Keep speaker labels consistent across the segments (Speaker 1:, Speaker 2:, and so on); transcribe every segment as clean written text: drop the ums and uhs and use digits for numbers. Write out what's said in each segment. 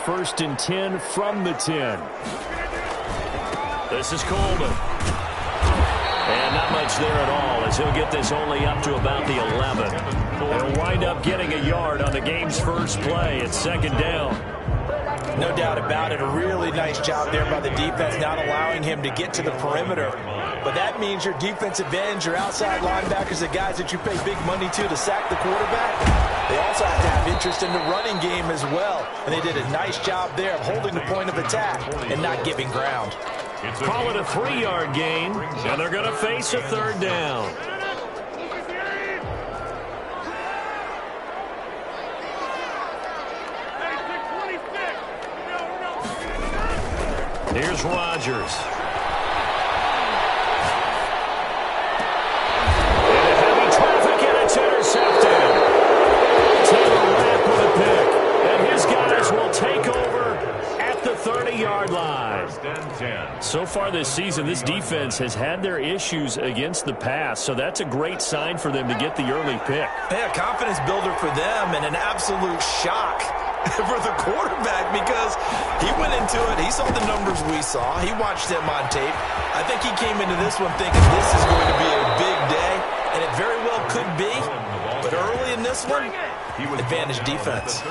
Speaker 1: first and 10 from the 10. This is Coleman. And not much there at all, as he'll get this only up to about the 11. He'll wind up getting a yard on the game's first play. It's second down.
Speaker 2: No doubt about it. A really nice job there by the defense, not allowing him to get to the perimeter. But that means your defensive ends, your outside linebackers, the guys that you pay big money to sack the quarterback, they also have to have interest in the running game as well. And they did a nice job there of holding the point of attack and not giving ground.
Speaker 1: Call it a 3-yard gain, and they're going to face a third down. Here's Rodgers. Into heavy traffic, and it's intercepted. Taylor Rapp with a pick, and his guys will take over at the 30-yard line. So far this season, this defense has had their issues against the pass, so that's a great sign for them to get the early pick.
Speaker 2: Yeah, confidence builder for them and an absolute shock for the quarterback because he went into it. He saw the numbers we saw. He watched them on tape. I think he came into this one thinking this is going to be a big day, and it very well could be. But early in this one, advantage defense.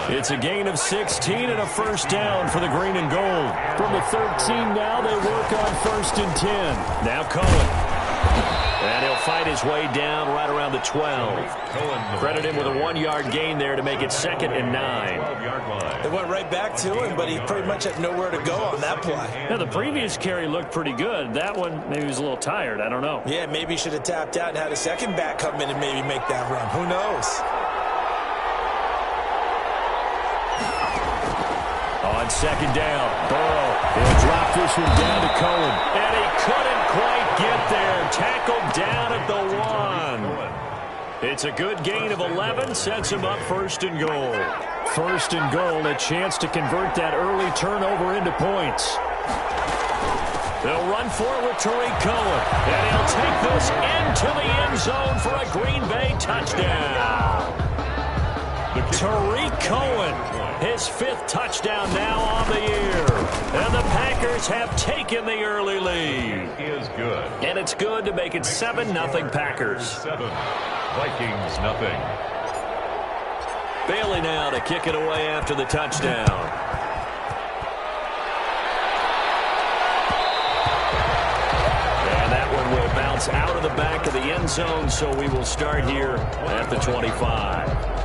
Speaker 1: It's a gain of 16 and a first down for the green and gold. From the 13 now, they work on first and 10. Now Cohen. And he'll fight his way down right around the 12. Credit him with a 1-yard gain there to make it second and 9.
Speaker 2: They went right back to him, but he pretty much had nowhere to go on that play.
Speaker 1: Now, the previous carry looked pretty good. That one, maybe he was a little tired. I don't know.
Speaker 2: Yeah, maybe he should have tapped out and had a second back come in and maybe make that run. Who knows?
Speaker 1: On second down, Burrow. He'll drop this one down to Cohen. And he couldn't quite get there. Tackled down at the 1. It's a good gain of 11. Sets him up first and goal. First and goal, a chance to convert that early turnover into points. They'll run for it with Tariq Cohen. And he'll take this into the end zone for a Green Bay touchdown. Tariq Cohen, his 5th touchdown now on the year. And the Packers have taken the early lead.
Speaker 3: Is good.
Speaker 1: And it's good to make it 7-0 Packers.
Speaker 3: 7. Vikings nothing.
Speaker 1: Bailey now to kick it away after the touchdown. And that one will bounce out of the back of the end zone, so we will start here at the 25.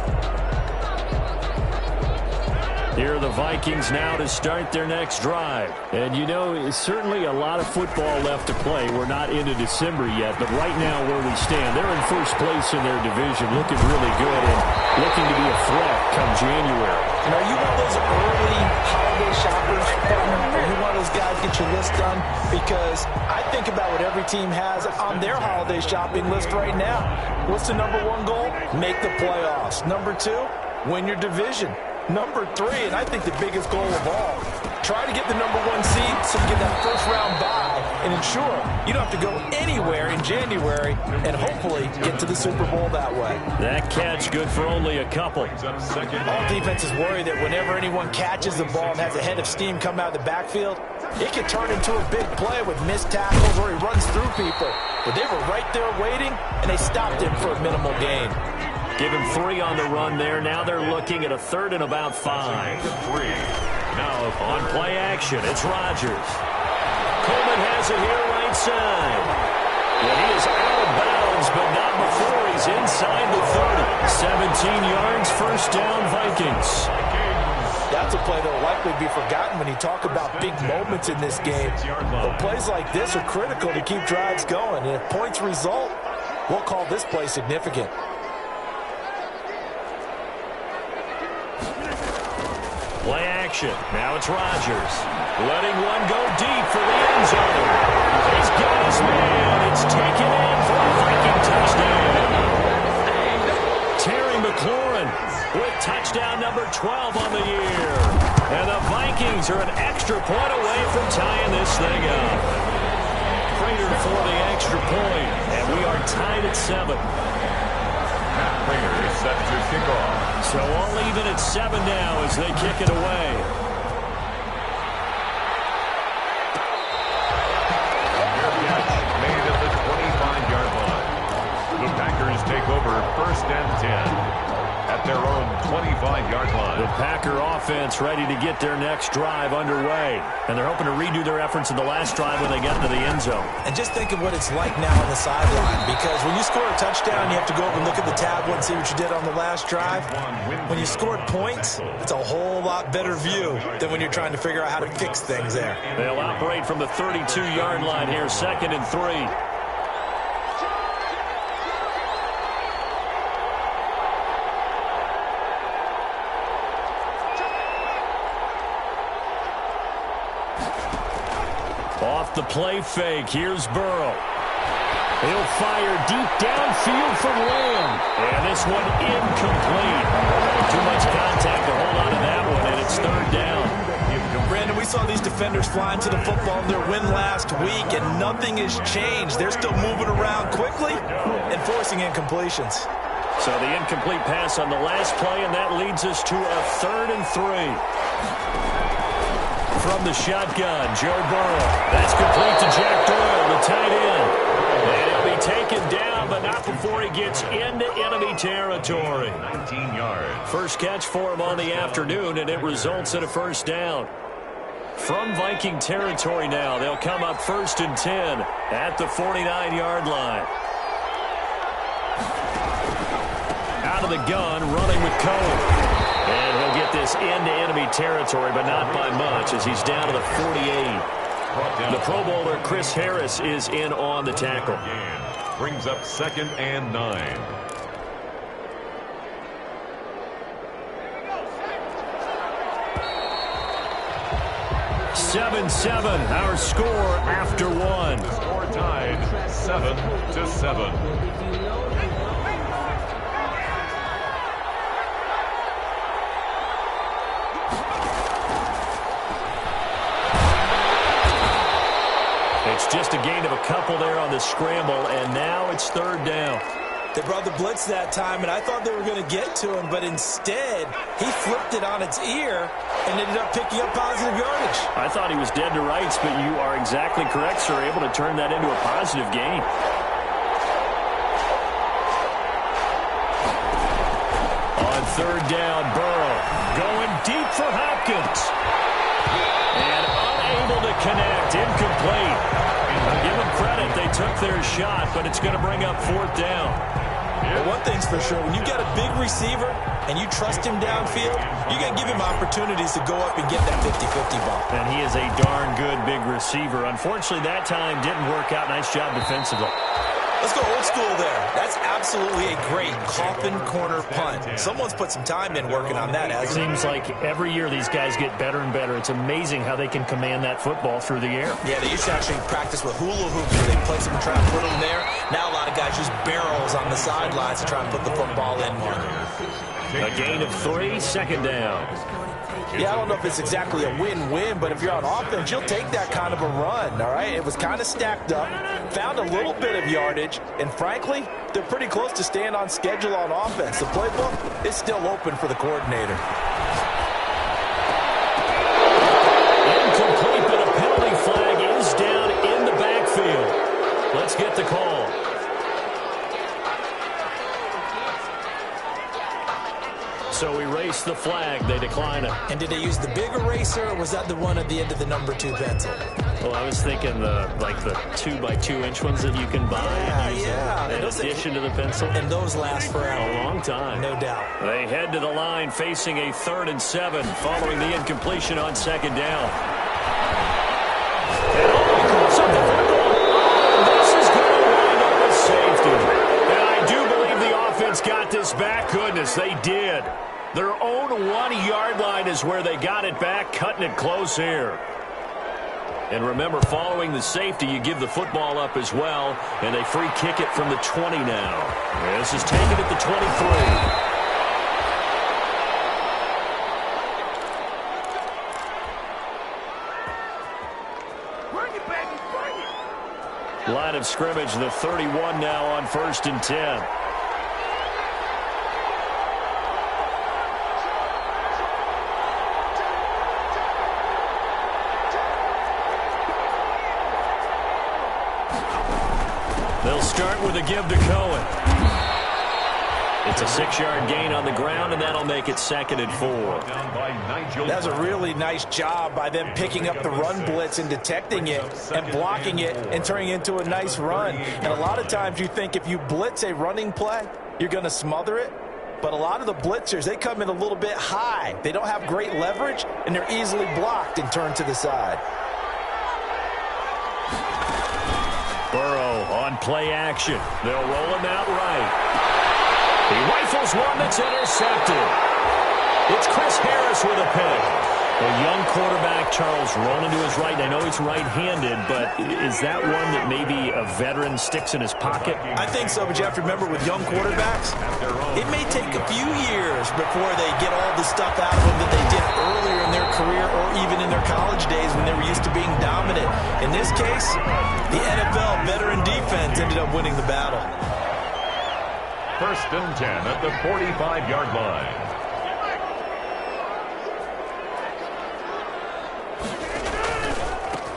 Speaker 1: Here are the Vikings now to start their next drive. And, you know, certainly a lot of football left to play. We're not into December yet, but right now where we stand, they're in first place in their division, looking really good and looking to be a threat come January.
Speaker 2: And are you one of those early holiday shoppers? Are you one of those guys get your list done? Because I think about what every team has on their holiday shopping list right now. What's the number 1 goal? Make the playoffs. Number 2, win your division. Number 3, and I think the biggest goal of all, try to get the number 1 seed so you get that first-round bye and ensure you don't have to go anywhere in January and hopefully get to the Super Bowl that way.
Speaker 1: That catch good for only a couple.
Speaker 2: All defenses worry that whenever anyone catches the ball and has a head of steam come out of the backfield, it can turn into a big play with missed tackles or he runs through people. But they were right there waiting, and they stopped him for a minimal gain.
Speaker 1: Give him 3 on the run there. Now they're looking at a 3rd and about 5. Now on play action, it's Rodgers. Coleman has it here right side. And he is out of bounds, but not before he's inside the 30. 17 yards, first down, Vikings.
Speaker 2: That's a play that will likely be forgotten when you talk about big moments in this game. But plays like this are critical to keep drives going. And if points result, we'll call this play significant.
Speaker 1: Play action. Now it's Rodgers. Letting one go deep for the end zone. He's got his man. It's taken in for a Viking touchdown. Terry McLaurin with touchdown number 12 on the year. And the Vikings are an extra point away from tying this thing up. Prater for the extra point. And we are tied at 7.
Speaker 3: Ringer is set to kick off.
Speaker 1: So all even at 7 now as they kick it away.
Speaker 3: Made at the 25-yard line. The Packers take over 1st and 10 at their own 25-yard line.
Speaker 1: The Packer offense ready to get their next drive underway. And they're hoping to redo their efforts in the last drive when they get into the end zone.
Speaker 2: And just think of what it's like now on the sideline, because when you score a touchdown, you have to go over and look at the tablet and see what you did on the last drive. When you scored points, it's a whole lot better view than when you're trying to figure out how to fix things there.
Speaker 1: They'll operate from the 32-yard line here, 2nd and 3. Off the play fake, here's Burrow. He'll fire deep downfield for Lamb. And this one incomplete. Too much contact to hold on to that one, and it's 3rd down.
Speaker 2: Brandon, we saw these defenders flying to the football in their win last week, and nothing has changed. They're still moving around quickly and forcing incompletions.
Speaker 1: So the incomplete pass on the last play, and that leads us to a 3rd and 3. From the shotgun, Joe Burrow. That's complete to Jack Doyle, the tight end. And he'll be taken down, but not before he gets into enemy territory.
Speaker 3: 19 yards.
Speaker 1: First catch for him on the afternoon, and it results in a 1st down. From Viking territory now, they'll come up 1st and 10 at the 49-yard line. Out of the gun, running with Cohen. And he'll get this into enemy territory, but not by much, as he's down to the 48. The Pro Bowler Chris Harris is in on the tackle.
Speaker 3: Brings up 2nd and 9.
Speaker 1: Seven, our score after 1.
Speaker 3: Score tied 7-7.
Speaker 1: It's just a gain of a couple there on the scramble, and now it's 3rd down.
Speaker 2: They brought the blitz that time, and I thought they were going to get to him, but instead, he flipped it on its ear and ended up picking up positive yardage.
Speaker 1: I thought he was dead to rights, but you are exactly correct, sir, able to turn that into a positive gain. On 3rd down, Burrow going deep for Hopkins. And unable to connect, incomplete. Give them credit, they took their shot, but it's going to bring up 4th down.
Speaker 2: Well, one thing's for sure, when you got a big receiver and you trust him downfield, you got to give him opportunities to go up and get that 50-50 ball.
Speaker 1: And he is a darn good big receiver. Unfortunately, that time didn't work out. Nice job defensively.
Speaker 2: Let's go old school there. That's absolutely a great coffin corner punt. Someone's put some time in working on that, hasn't it?
Speaker 1: Seems like every year these guys get better and better. It's amazing how they can command that football through the air.
Speaker 2: Yeah, they used to actually practice with hula hoops. They place them and try to put them there. Now a lot of guys use barrels on the sidelines to try and put the football in more.
Speaker 1: A gain of 3, 2nd down.
Speaker 2: Yeah, I don't know if it's exactly a win-win, but if you're on offense, you'll take that kind of a run, all right? It was kind of stacked up, found a little bit of yardage, and frankly, they're pretty close to staying on schedule on offense. The playbook is still open for the coordinator.
Speaker 1: Incomplete, but a penalty flag is down in the backfield. Let's get the call. So erase the flag. They decline it.
Speaker 2: And did they use the big eraser, or was that the one at the end of the number 2 pencil?
Speaker 1: Well, I was thinking the 2x2-inch ones that you can buy and use in addition to the pencil.
Speaker 2: And those last forever.
Speaker 1: A long time.
Speaker 2: No doubt.
Speaker 1: They head to the line facing a 3rd and 7 following the incompletion on 2nd down. This is going to wind up with safety. And I do believe the offense got this back. Goodness, they did. Their own 1-yard line is where they got it back, cutting it close here. And remember, following the safety, you give the football up as well, and they free kick it from the 20 now. This is taken at the 23. Line of scrimmage, the 31 now on 1st and 10. They'll start with a give to Cohen. It's a 6-yard gain on the ground, and that'll make it 2nd and 4.
Speaker 2: That's a really nice job by them picking up the run blitz and detecting it and blocking it and turning it into a nice run. And a lot of times you think if you blitz a running play, you're going to smother it. But a lot of the blitzers, they come in a little bit high. They don't have great leverage, and they're easily blocked and turned to the side.
Speaker 1: Burrow on play action. They'll roll him out right. He rifles one that's intercepted. It's Chris Harris with a pick. A young quarterback, Charles, rolling to his right. I know he's right-handed, but is that one that maybe a veteran sticks in his pocket?
Speaker 2: I think so, but you have to remember with young quarterbacks, it may take a few years before they get all the stuff out of them that they did earlier in their career or even in their college days when they were used to being dominant. In this case, the NFL veteran defense ended up winning the battle.
Speaker 3: 1st and 10 at the 45-yard line.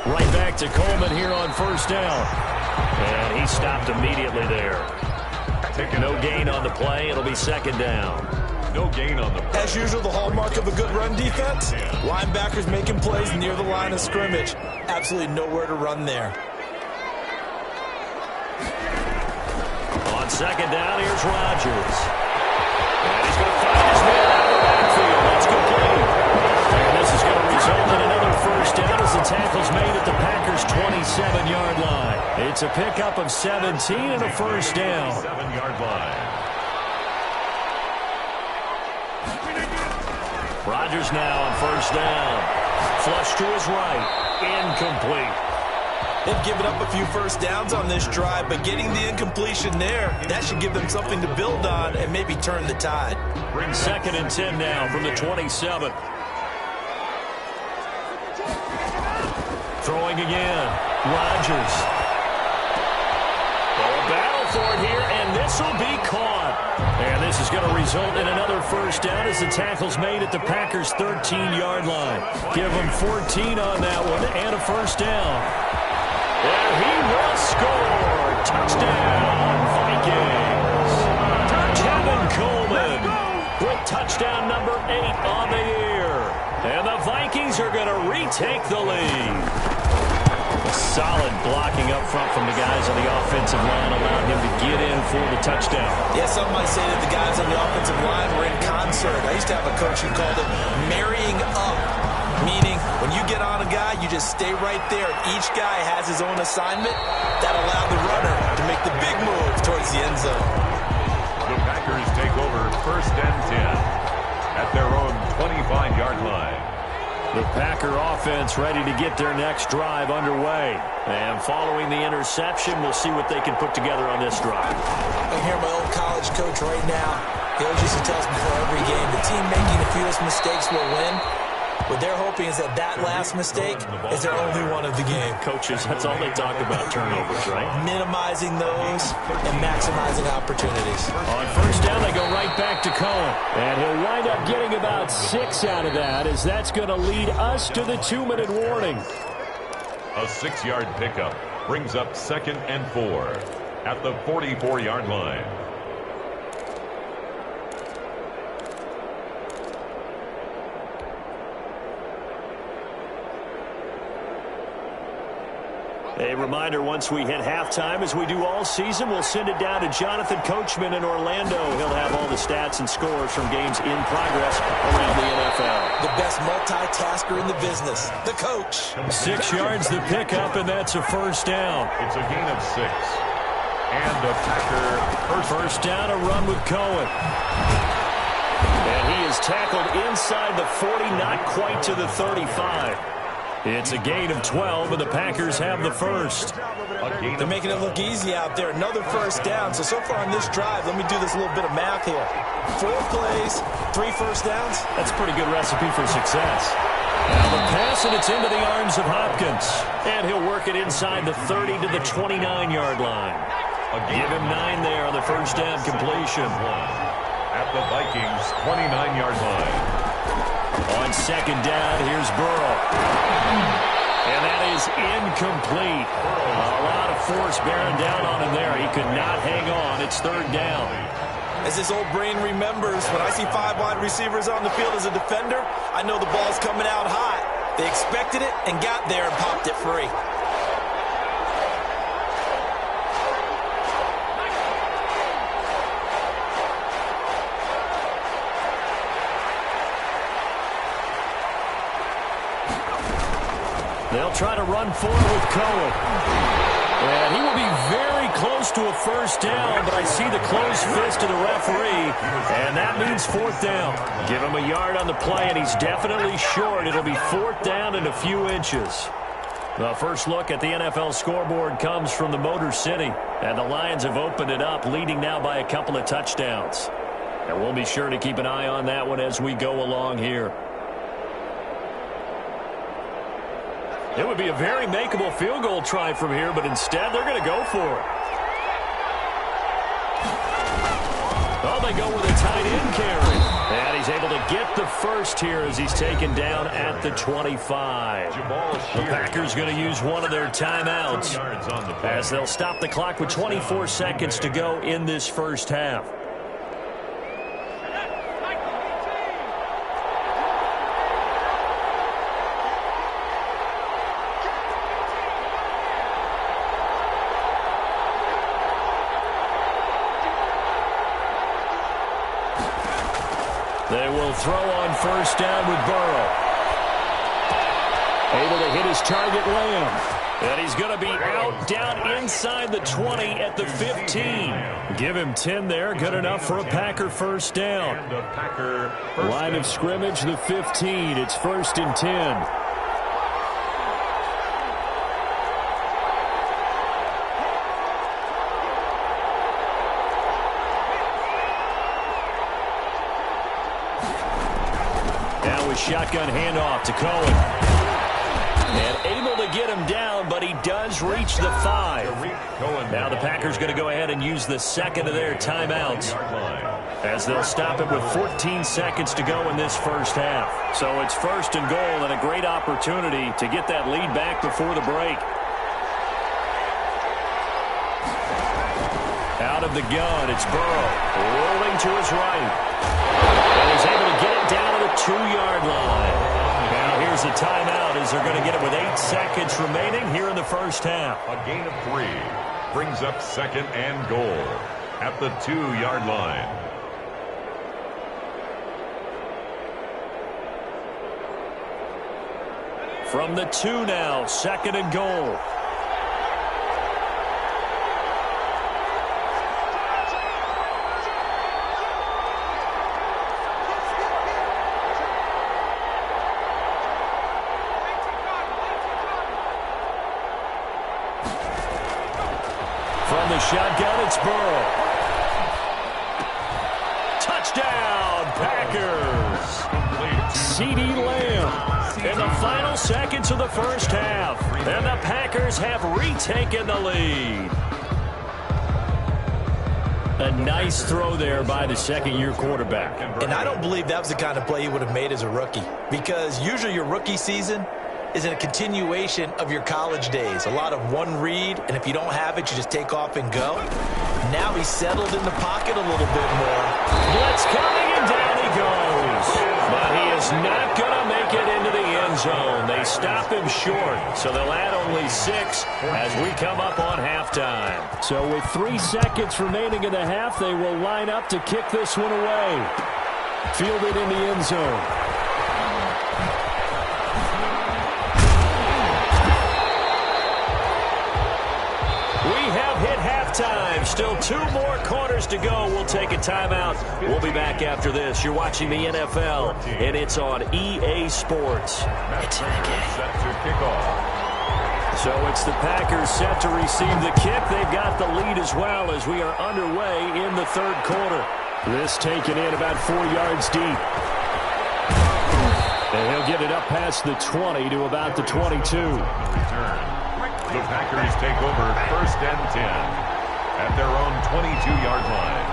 Speaker 1: Right back to Coleman here on 1st down. And he stopped immediately there. No gain on the play. It'll be 2nd down.
Speaker 3: No gain on the play.
Speaker 2: As usual, the hallmark of a good run defense, linebackers making plays near the line of scrimmage. Absolutely nowhere to run there.
Speaker 1: On 2nd down, here's Rodgers. And he's going to find his man out of the backfield. That's complete. And this is going to result in another 1st down as the tackle's made at the Packers' 27-yard line. It's a pickup of 17 and a 1st down.
Speaker 3: 7-yard line.
Speaker 1: Rodgers now on 1st down. Flush to his right. Incomplete.
Speaker 2: They've given up a few 1st downs on this drive, but getting the incompletion there, that should give them something to build on and maybe turn the tide.
Speaker 1: 2nd and 10 now from the 27. Throwing again. Rodgers. A battle for it here, and this will be caught. And this is going to result in another 1st down as the tackle's made at the Packers' 13-yard line. Give them 14 on that one and a 1st down. And he will score. Touchdown, Vikings. Kevin Coleman with touchdown number 8 on the year. And the Vikings are going to retake the lead. A solid blocking up front from the guys on the offensive line allowed him to get in for the touchdown.
Speaker 2: Yeah, some might say that the guys on the offensive line were in concert. I used to have a coach who called it marrying up, meaning when you get on a guy, you just stay right there. Each guy has his own assignment that allowed the runner to make the big move towards the end zone.
Speaker 3: The Packers take over 1st and 10 at their own 25-yard line.
Speaker 1: The Packer offense ready to get their next drive underway. And following the interception, we'll see what they can put together on this drive.
Speaker 2: I hear my old college coach right now. He always used to tell us before every game, the team making the fewest mistakes will win. What they're hoping is that last mistake is their only one of the game.
Speaker 1: Coaches, that's all they talk about, turnovers, right?
Speaker 2: Minimizing those and maximizing opportunities.
Speaker 1: On 1st down, they go right back to Cohen. And he'll wind up getting about 6 out of that, as that's going to lead us to the 2-minute warning.
Speaker 3: A 6-yard pickup brings up 2nd and 4 at the 44-yard line.
Speaker 1: A reminder, once we hit halftime, as we do all season, we'll send it down to Jonathan Coachman in Orlando. He'll have all the stats and scores from games in progress around the NFL.
Speaker 2: The best multitasker in the business, the coach.
Speaker 1: 6 yards the pickup, and that's a 1st down.
Speaker 3: It's a gain of 6. And the Packer
Speaker 1: first down, a run with Cohen. And he is tackled inside the 40, not quite to the 35. It's a gain of 12, and the Packers have the first.
Speaker 2: They're making it look easy out there. Another 1st down. So far on this drive, let me do this little bit of math here. 4 plays, 3 1st downs.
Speaker 1: That's a pretty good recipe for success. Now the pass, and it's into the arms of Hopkins. And he'll work it inside the 30 to the 29-yard line. Give him 9 there on the 1st down completion.
Speaker 3: At the Vikings' 29-yard line.
Speaker 1: On 2nd down, here's Burrow. And that is incomplete. A lot of force bearing down on him there. He could not hang on. It's third down.
Speaker 2: As his old brain remembers, when I see 5 wide receivers on the field as a defender, I know the ball's coming out hot. They expected it and got there and popped it free.
Speaker 1: They'll try to run forward with Cohen. And he will be very close to a first down, but I see the closed fist of the referee, and that means fourth down. Give him a yard on the play, and he's definitely short. It'll be fourth down and a few inches. The first look at the NFL scoreboard comes from the Motor City, and the Lions have opened it up, leading now by a couple of touchdowns. And we'll be sure to keep an eye on that one as we go along here. It would be a very makeable field goal try from here, but instead they're going to go for it. Oh, they go with a tight end carry. And he's able to get the first here as he's taken down at the 25. The Packers going to use one of their timeouts as they'll stop the clock with 24 seconds to go in this first half. They will throw on first down with Burrow. Able to hit his target, Lamb. And he's going to be out down inside the 20 at the 15. Give him 10 there. Good enough for a Packer first down. Line of scrimmage, the 15. It's first and 10. Shotgun handoff to Cohen. And able to get him down, but he does reach the 5. Now the Packers going to go ahead and use the second of their timeouts as they'll stop it with 14 seconds to go in this first half. So it's first and goal and a great opportunity to get that lead back before the break. Out of the gun, it's Burrow rolling to his right. And he's able to get it down to the 2-yard line. Now here's a timeout as they're going to get it with 8 seconds remaining here in the first half.
Speaker 3: A gain of 3 brings up second and goal at the 2-yard line.
Speaker 1: From the 2 now, second and goal. From the shotgun, it's Burrow. Touchdown, Packers. CeeDee Lamb in the final seconds of the first half. And the Packers have retaken the lead. A nice throw there by the second-year quarterback.
Speaker 2: And I don't believe that was the kind of play he would have made as a rookie, because usually your rookie season is in a continuation of your college days. A lot of one read, and if you don't have it, you just take off and go. Now he's settled in the pocket a little bit more.
Speaker 1: Blitz coming, and down he goes. But he is not going to make it into the end zone. They stop him short, so they'll add only 6 as we come up on halftime. So with 3 seconds remaining in the half, they will line up to kick this one away. Fielded in the end zone. Time. Still 2 more quarters to go. We'll take a timeout. We'll be back after this. You're watching the NFL, and it's on EA Sports. It's in the game.
Speaker 3: Set to kick off.
Speaker 1: So it's the Packers set to receive the kick. They've got the lead as well as we are underway in the third quarter. This taken in about 4 yards deep. And he'll get it up past the 20 to about the 22.
Speaker 3: The Packers take over first and 10. At their own 22-yard line.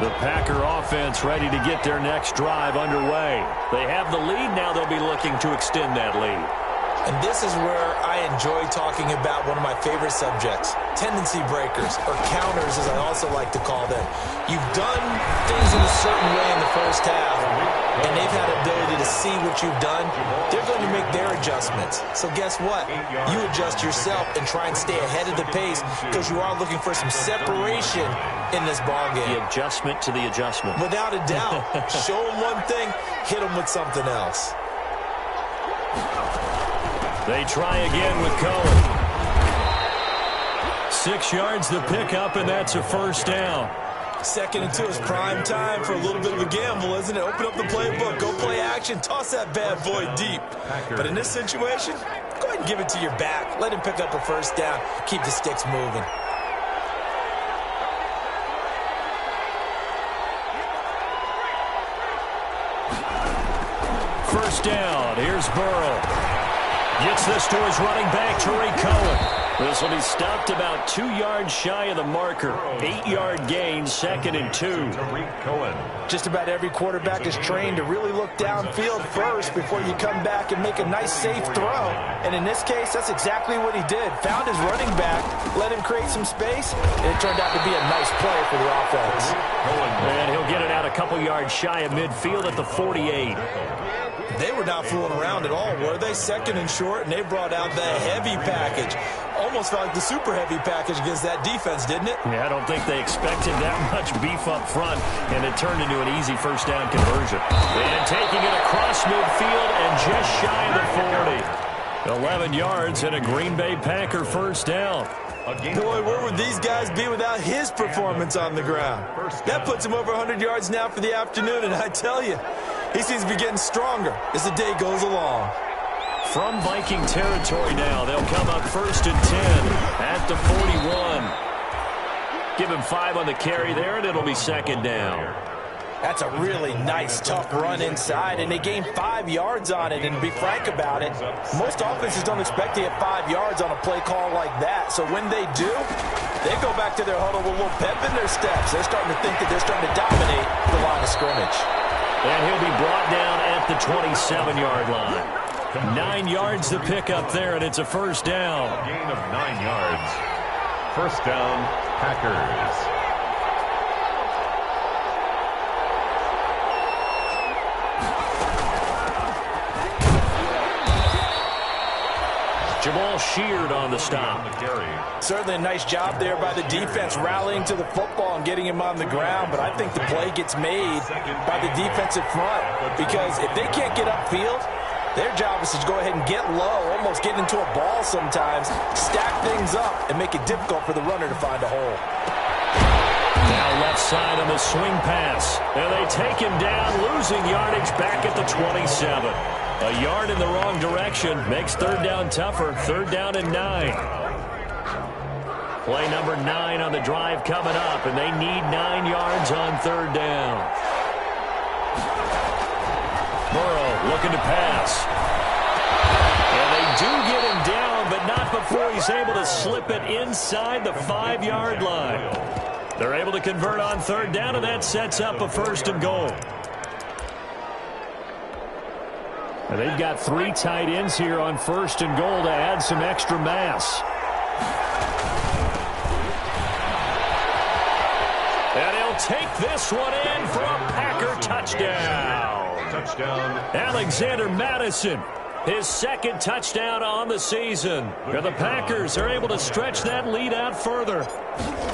Speaker 1: The Packer offense ready to get their next drive underway. They have the lead now. They'll be looking to extend that lead.
Speaker 2: And this is where I enjoy talking about one of my favorite subjects, tendency breakers, or counters as I also like to call them. You've done things in a certain way in the first half, and they've had ability to see what you've done. They're going to make their adjustments. So guess what? You adjust yourself and try and stay ahead of the pace because you are looking for some separation in this ballgame.
Speaker 1: The adjustment to the adjustment.
Speaker 2: Without a doubt. Show them one thing, hit them with something else.
Speaker 1: They try again with Cohen. 6 yards the pickup, and that's a first down.
Speaker 2: 2nd and 2 is prime time for a little bit of a gamble, isn't it? Open up the playbook, go play action, toss that bad boy deep. But in this situation, go ahead and give it to your back. Let him pick up a first down. Keep the sticks moving.
Speaker 1: First down. Here's Burrow. Gets this to his running back, Tariq Cohen. This will be stopped about 2 yards shy of the marker. 8-yard gain, 2nd and 2.
Speaker 3: Tariq Cohen.
Speaker 2: Just about every quarterback is trained to really look downfield first before you come back and make a nice, safe throw. And in this case, that's exactly what he did. Found his running back, let him create some space, and it turned out to be a nice play for the offense.
Speaker 1: And he'll get it out a couple yards shy of midfield at the 48.
Speaker 2: They were not fooling around at all, were they? 2nd and short, and they brought out the heavy package. Almost felt like the super heavy package against that defense, didn't it?
Speaker 1: Yeah, I don't think they expected that much beef up front, and it turned into an easy first down conversion. And taking it across midfield and just shy of the 40. 11 yards and a Green Bay Packer first down.
Speaker 2: Boy, where would these guys be without his performance on the ground? That puts him over 100 yards now for the afternoon, and I tell you, he seems to be getting stronger as the day goes along.
Speaker 1: From Viking territory now, they'll come up 1st and 10 at the 41. Give him 5 on the carry there, and it'll be 2nd down.
Speaker 2: That's a really nice, tough run inside, and they gained 5 yards on it. And to be frank about it, most offenses don't expect to get 5 yards on a play call like that. So when they do, they go back to their huddle with a little pep in their steps. They're starting to think that they're starting to dominate the line of scrimmage.
Speaker 1: And he'll be brought down at the 27-yard line. 9 yards to pick up there, and it's a first down.
Speaker 3: A gain of 9 yards. First down, Packers.
Speaker 1: Jamal Sheard on the stop.
Speaker 2: Certainly a nice job there by the defense rallying to the football and getting him on the ground, but I think the play gets made by the defensive front because if they can't get upfield, their job is to go ahead and get low, almost get into a ball sometimes, stack things up, and make it difficult for the runner to find a hole.
Speaker 1: Now left side on the swing pass. And they take him down, losing yardage back at the 27. A yard in the wrong direction makes 3rd down tougher. 3rd down and 9. Play number 9 on the drive coming up, and they need 9 yards on 3rd down. Burrow looking to pass. And they do get him down, but not before he's able to slip it inside the 5-yard line. They're able to convert on 3rd down, and that sets up a 1st and goal. And they've got 3 tight ends here on 1st and goal to add some extra mass. And he'll take this one in for a Packer touchdown.
Speaker 3: Touchdown.
Speaker 1: Alexander Madison, his 2nd touchdown on the season. And the Packers are able to stretch that lead out further.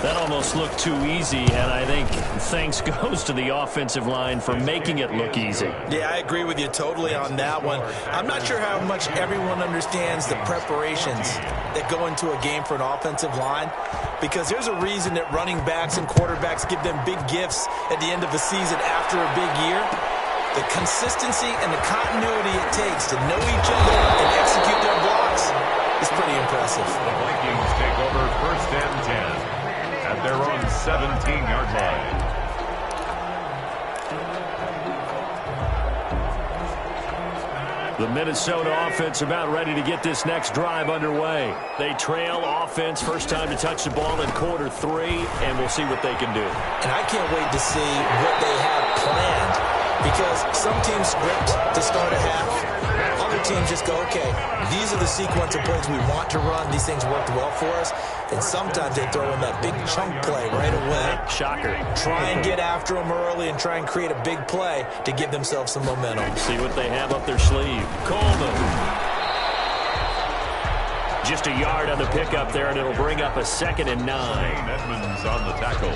Speaker 1: That almost looked too easy, and I think thanks goes to the offensive line for making it look easy.
Speaker 2: Yeah, I agree with you totally on that one. I'm not sure how much everyone understands the preparations that go into a game for an offensive line, because there's a reason that running backs and quarterbacks give them big gifts at the end of a season after a big year. The consistency and the continuity it takes to know each other and execute their blocks is pretty impressive.
Speaker 3: The Vikings take over 1st and 10 at their own 17-yard line.
Speaker 1: The Minnesota offense about ready to get this next drive underway. They trail offense, first time to touch the ball in quarter 3, and we'll see what they can do.
Speaker 2: And I can't wait to see what they have planned, because some teams script to start a half. Other teams just go, okay, these are the sequence of plays we want to run. These things worked well for us. And sometimes they throw in that big chunk play right away.
Speaker 1: Shocker.
Speaker 2: Try and get after them early and try and create a big play to give themselves some momentum.
Speaker 1: See what they have up their sleeve. Coleman. Just a yard on the pickup there, and it'll bring up a 2nd and 9.
Speaker 3: Edmonds on the tackle.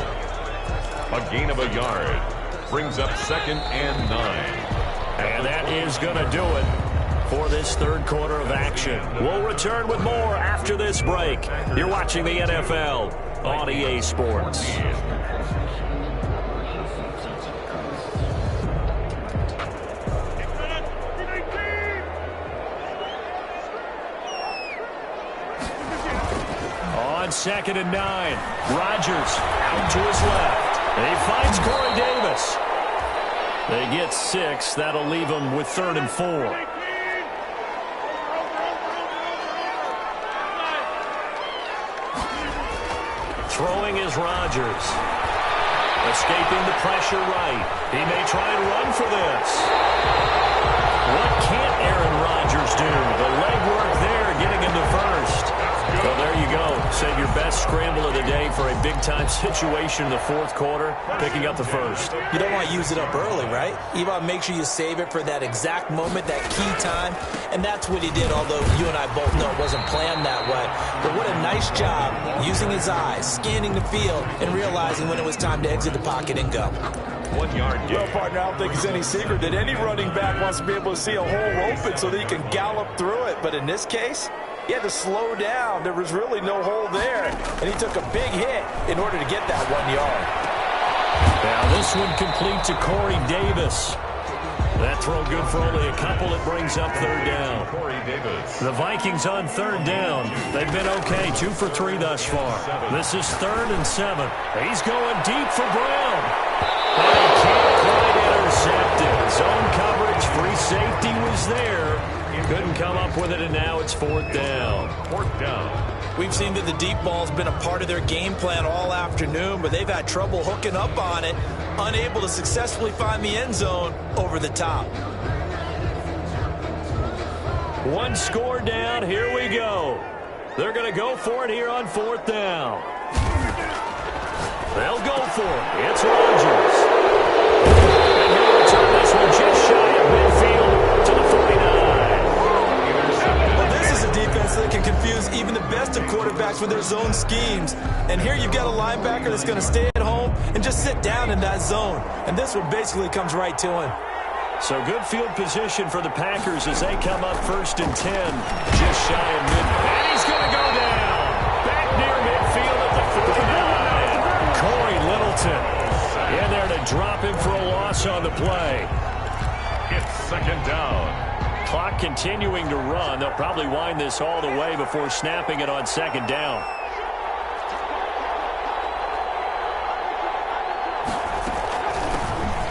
Speaker 3: A gain of a yard. Brings up 2nd and 9.
Speaker 1: And that is going to do it for this third quarter of action. We'll return with more after this break. You're watching the NFL on EA Sports. On 2nd and 9, Rodgers out to his left. And he finds Corey Davis. They get 6. That'll leave them with 3rd and 4. Throwing is Rodgers. Escaping the pressure right. He may try and run for this. What can't Aaron Rodgers do? The legwork there, getting him to first. Well, there you go. Save your best scramble of the day for a big-time situation in the fourth quarter, picking up the first.
Speaker 2: You don't want to use it up early, right? You want to make sure you save it for that exact moment, that key time, and that's what he did, although you and I both know it wasn't planned that way. But what a nice job using his eyes, scanning the field, and realizing when it was time to exit the pocket and go.
Speaker 3: 1 yard gain.
Speaker 2: Well, partner, I don't think it's any secret that any running back wants to be able to see a hole open so that he can gallop through it. But in this case, he had to slow down. There was really no hole there, and he took a big hit in order to get that 1 yard.
Speaker 1: Now this one complete to Corey Davis. That throw good for only a couple. It brings up 3rd down.
Speaker 3: Corey Davis.
Speaker 1: The Vikings on 3rd down. They've been okay, 2 for 3 thus far. This is 3rd and 7. He's going deep for Brown. And he can't quite intercept it. Zone coverage, free safety was there. Couldn't come up with it, and now it's 4th down.
Speaker 3: 4th down.
Speaker 2: We've seen that the deep ball's been a part of their game plan all afternoon, but they've had trouble hooking up on it, unable to successfully find the end zone over the top.
Speaker 1: 1 score down. Here we go. They're going to go for it here on 4th down. They'll go for it. It's Rodgers. And he'll return this one just shy of midfield to the 49.
Speaker 2: Well, this is a defense that can confuse even the best of quarterbacks with their zone schemes. And here you've got a linebacker that's going to stay at home and just sit down in that zone. And this one basically comes right to him.
Speaker 1: So good field position for the Packers as they come up 1st and 10. Just shy of mid. And he's going to go down. Back near midfield at the 49. Corey Littleton in there to drop him for a loss on the play.
Speaker 3: It's 2nd down.
Speaker 1: Clock continuing to run. They'll probably wind this all the way before snapping it on 2nd down.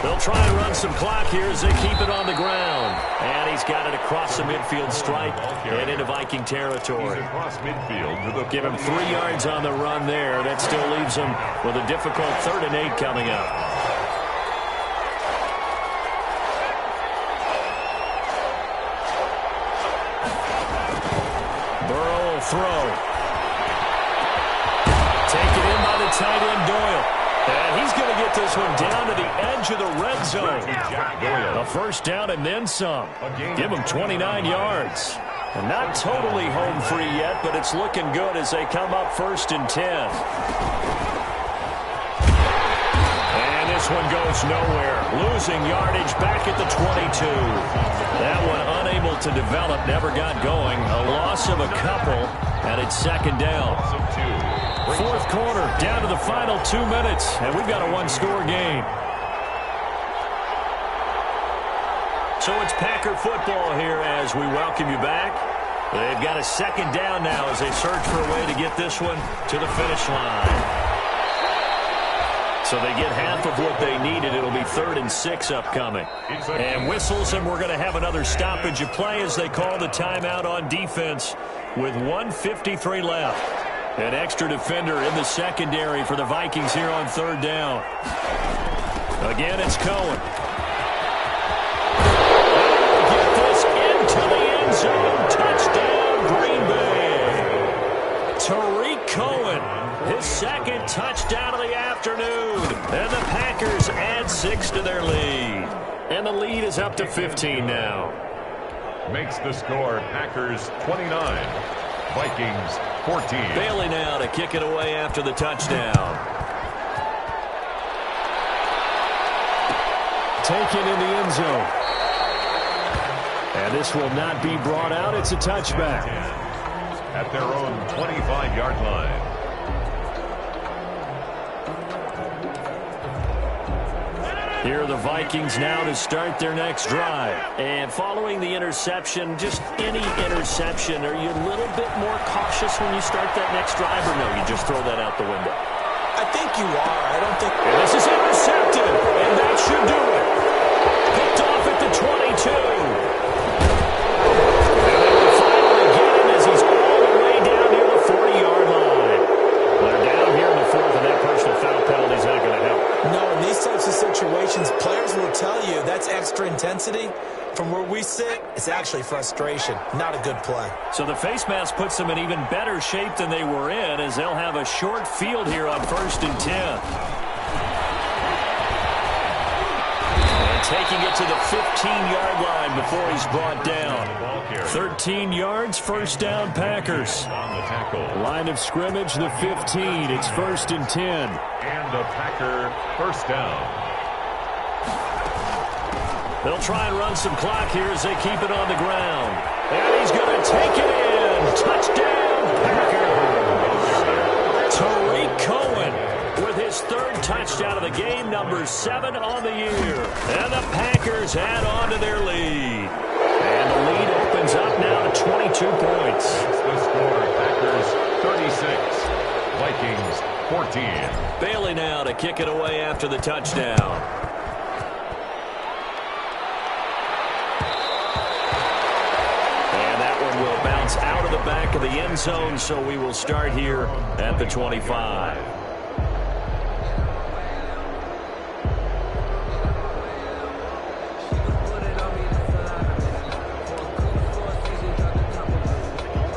Speaker 1: They'll try and run some clock here as they keep it on the ground. And he's got it across the midfield stripe and into Viking territory.
Speaker 3: He's across midfield to the
Speaker 1: Give him 3 yards on the run there. That still leaves him with a difficult 3rd and 8 coming up. Burrow will throw. Taken in by the tight end Doyle. And he's going to get this one down to the edge of the red zone. A 1st down and then some. Give him 29 yards. And not totally home free yet, but it's looking good as they come up 1st and 10. And this one goes nowhere. Losing yardage back at the 22. That one unable to develop, never got going. A loss of a couple, and it's 2nd down. 4th quarter, down to the final 2 minutes, and we've got a 1-score game. So it's Packer football here as we welcome you back. They've got a 2nd down now as they search for a way to get this one to the finish line. So they get half of what they needed. It'll be 3rd and 6 upcoming. And whistles, and we're going to have another stoppage of play as they call the timeout on defense with 1:53 left. An extra defender in the secondary for the Vikings here on 3rd down. Again, it's Cohen. Get this into the end zone. Touchdown, Green Bay. Tariq Cohen, his 2nd touchdown of the afternoon. And the Packers add 6 to their lead. And the lead is up to 15 now.
Speaker 3: Makes the score Packers 29, Vikings 14.
Speaker 1: Bailey now to kick it away after the touchdown. Taken in the end zone. And this will not be brought out. It's a touchback.
Speaker 3: At their own 25-yard line.
Speaker 1: Here are the Vikings now to start their next drive. And following the interception, just any interception, are you a little bit more cautious when you start that next drive, or no, you just throw that out the window?
Speaker 2: I think you are. I don't think...
Speaker 1: And this is intercepted, and that should do it. Picked off at the 22. And they will finally get him as he's all the way down near the 40-yard line. They're down here in the 4th, and that personal foul penalty is not going to help.
Speaker 2: No, in these types of situations, players will tell you that's extra intensity. From where we sit, it's actually frustration. Not a good play.
Speaker 1: So the face mask puts them in even better shape than they were in, as they'll have a short field here on 1st and 10. And taking it to the 15-yard line before he's brought down. 13 yards, 1st down, Packers. Line of scrimmage, the 15. It's 1st and 10.
Speaker 3: And a Packer 1st down.
Speaker 1: They'll try and run some clock here as they keep it on the ground. And he's going to take it in. Touchdown, Packers. Tariq Cohen with his 3rd touchdown of the game, number 7 on the year. And the Packers add on to their lead. And the lead opens up now to 22 points.
Speaker 3: That's the score. Packers 36, Vikings 14.
Speaker 1: Bailey now to kick it away after the touchdown. Will bounce out of the back of the end zone, so we will start here at the 25.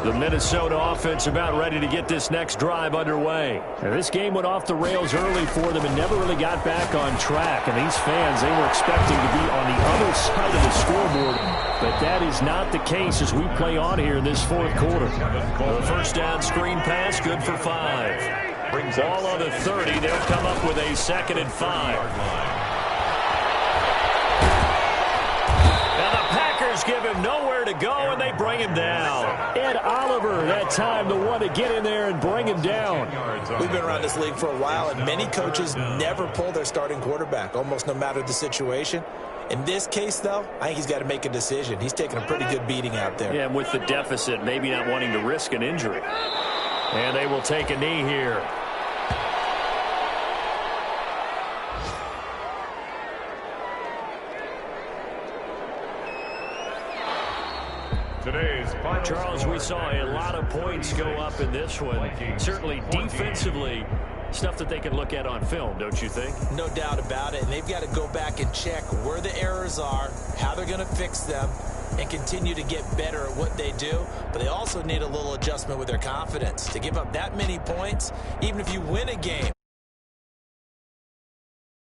Speaker 1: The Minnesota offense about ready to get this next drive underway. Now, this game went off the rails early for them and never really got back on track. And these fans, they were expecting to be on the other side of the scoreboard. But that is not the case as we play on here in this 4th quarter. The 1st down screen pass, good for 5. Ball on the 30. They'll come up with a 2nd and 5. Give him nowhere to go, and they bring him down. Ed Oliver, that time, the one to get in there and bring him down.
Speaker 2: We've been around this league for a while, and many coaches never pull their starting quarterback, almost no matter the situation. In this case, though, I think he's got to make a decision. He's taking a pretty good beating out there.
Speaker 1: Yeah, and with the deficit, maybe not wanting to risk an injury. And they will take a knee here. Charles, we saw a lot of points go up in this one. Certainly defensively, stuff that they can look at on film, don't you think?
Speaker 2: No doubt about it. And they've got to go back and check where the errors are, how they're going to fix them, and continue to get better at what they do. But they also need a little adjustment with their confidence. To give up that many points, even if you win a game,